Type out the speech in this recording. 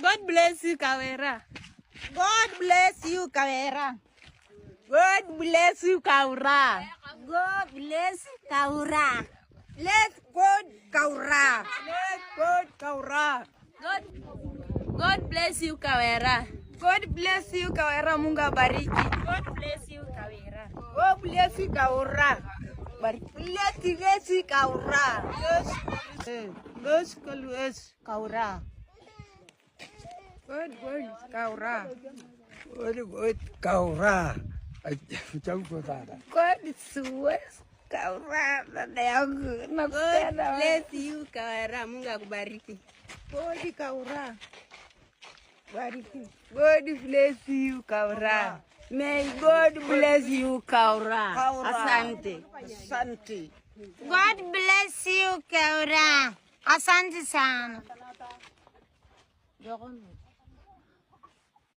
God bless you, Kawera. God bless you, Kawera. God bless you, Kaura. God bless Kaura. Let's God Kaura. Let's God Kaura. God bless you, Kawera. God bless you, Kawera. Mungu abariki. God bless you, Kawera. God bless you, Kaura. Bless you, Kaura. Let's Kaura. God, Kaura. Good Kaura. Cháu của ta đã. God bless Kaura. Dada yangu. God Nakupenda. bless you, Kawera. Mungu akubariki. God Kaura. Bariki. God bless you, Kaura. May God bless you, Kaura. Asante. Asante. God bless you, Kaura. Asante sana.